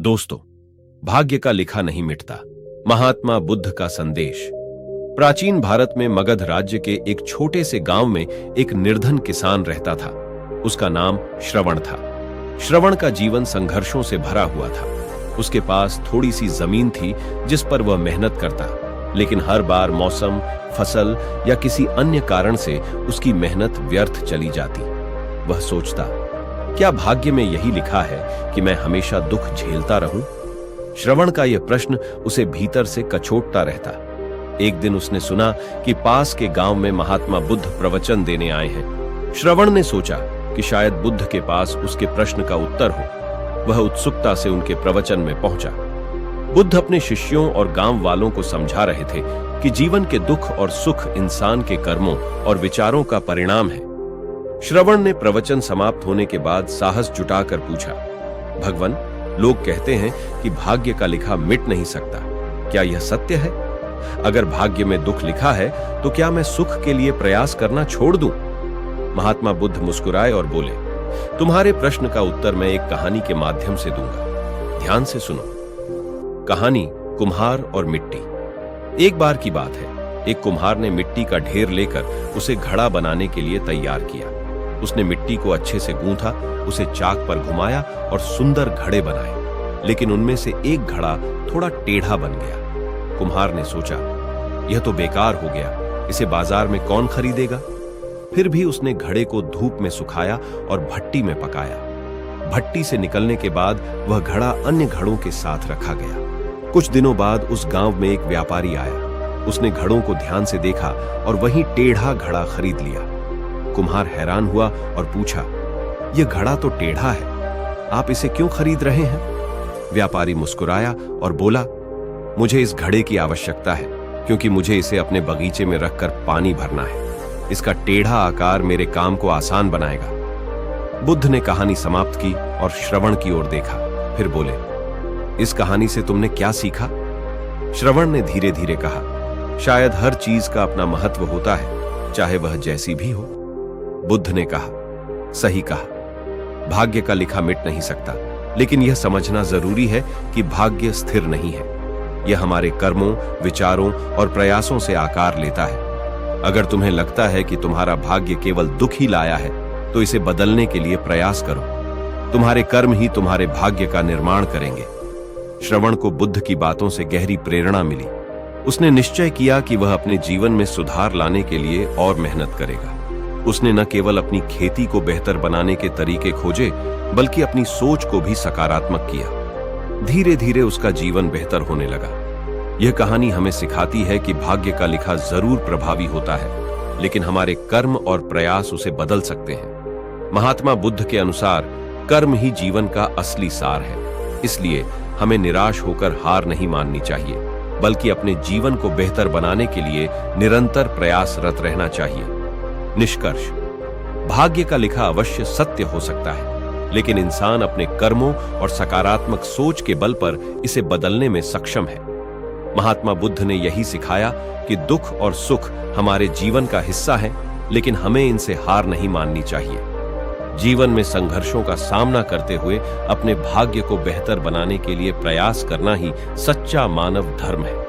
दोस्तों, भाग्य का लिखा नहीं मिटता। महात्मा बुद्ध का संदेश। प्राचीन भारत में मगध राज्य के एक छोटे से गांव में एक निर्धन किसान रहता था। उसका नाम श्रवण था। श्रवण का जीवन संघर्षों से भरा हुआ था। उसके पास थोड़ी सी जमीन थी जिस पर वह मेहनत करता, लेकिन हर बार मौसम, फसल या किसी अन्य कारण से उसकी मेहनत व्यर्थ चली जाती। वह सोचता, क्या भाग्य में यही लिखा है कि मैं हमेशा दुख झेलता रहूं? श्रवण का यह प्रश्न उसे भीतर से कचोटता रहता। एक दिन उसने सुना कि पास के गांव में महात्मा बुद्ध प्रवचन देने आए हैं। श्रवण ने सोचा कि शायद बुद्ध के पास उसके प्रश्न का उत्तर हो। वह उत्सुकता से उनके प्रवचन में पहुंचा। बुद्ध अपने शिष्यों और गांव वालों को समझा रहे थे कि जीवन के दुख और सुख इंसान के कर्मों और विचारों का परिणाम है। श्रवण ने प्रवचन समाप्त होने के बाद साहस जुटाकर पूछा, भगवान, लोग कहते हैं कि भाग्य का लिखा मिट नहीं सकता। क्या यह सत्य है? अगर भाग्य में दुख लिखा है तो क्या मैं सुख के लिए प्रयास करना छोड़ दूं? महात्मा बुद्ध मुस्कुराए और बोले, तुम्हारे प्रश्न का उत्तर मैं एक कहानी के माध्यम से दूंगा। ध्यान से सुनो। कहानी कुम्हार और मिट्टी। एक बार की बात है, एक कुम्हार ने मिट्टी का ढेर लेकर उसे घड़ा बनाने के लिए तैयार किया। उसने मिट्टी को अच्छे से गूंथा, उसे चाक पर घुमाया और सुंदर घड़े बनाए, लेकिन उनमें से एक घड़ा थोड़ा टेढ़ा बन गया। कुम्हार ने सोचा, यह तो बेकार हो गया, इसे बाजार में कौन खरीदेगा? फिर भी उसने घड़े को धूप में सुखाया और भट्टी में पकाया। भट्टी से निकलने के बाद वह घड़ा अन्य घड़ों के साथ रखा गया। कुछ दिनों बाद उस गांव में एक व्यापारी आया। उसने घड़ों को ध्यान से देखा और वही टेढ़ा घड़ा खरीद लिया। कुम्हार हैरान हुआ और पूछा, यह घड़ा तो टेढ़ा है, आप इसे क्यों खरीद रहे हैं? व्यापारी मुस्कुराया और बोला, मुझे इस घड़े की आवश्यकता है क्योंकि मुझे इसे अपने बगीचे में रखकर पानी भरना है। इसका टेढ़ा आकार मेरे काम को आसान बनाएगा। बुद्ध ने कहानी समाप्त की और श्रवण की ओर देखा, फिर बोले, इस कहानी से तुमने क्या सीखा? श्रवण ने धीरे धीरे कहा, शायद हर चीज का अपना महत्व होता है, चाहे वह जैसी भी हो। बुद्ध ने कहा, सही कहा, भाग्य का लिखा मिट नहीं सकता, लेकिन यह समझना जरूरी है कि भाग्य स्थिर नहीं है। यह हमारे कर्मों, विचारों और प्रयासों से आकार लेता है। अगर तुम्हें लगता है कि तुम्हारा भाग्य केवल दुख ही लाया है, तो इसे बदलने के लिए प्रयास करो। तुम्हारे कर्म ही तुम्हारे भाग्य का निर्माण करेंगे। श्रवण को बुद्ध की बातों से गहरी प्रेरणा मिली। उसने निश्चय किया कि वह अपने जीवन में सुधार लाने के लिए और मेहनत करेगा। उसने न केवल अपनी खेती को बेहतर बनाने के तरीके खोजे, बल्कि अपनी सोच को भी सकारात्मक किया। धीरे धीरे उसका जीवन बेहतर होने लगा। यह कहानी हमें सिखाती है कि भाग्य का लिखा जरूर प्रभावी होता है, लेकिन हमारे कर्म और प्रयास उसे बदल सकते हैं। महात्मा बुद्ध के अनुसार कर्म ही जीवन का असली सार है। इसलिए हमें निराश होकर हार नहीं माननी चाहिए, बल्कि अपने जीवन को बेहतर बनाने के लिए निरंतर प्रयासरत रहना चाहिए। निष्कर्ष, भाग्य का लिखा अवश्य सत्य हो सकता है, लेकिन इंसान अपने कर्मों और सकारात्मक सोच के बल पर इसे बदलने में सक्षम है। महात्मा बुद्ध ने यही सिखाया कि दुख और सुख हमारे जीवन का हिस्सा है, लेकिन हमें इनसे हार नहीं माननी चाहिए। जीवन में संघर्षों का सामना करते हुए अपने भाग्य को बेहतर बनाने के लिए प्रयास करना ही सच्चा मानव धर्म है।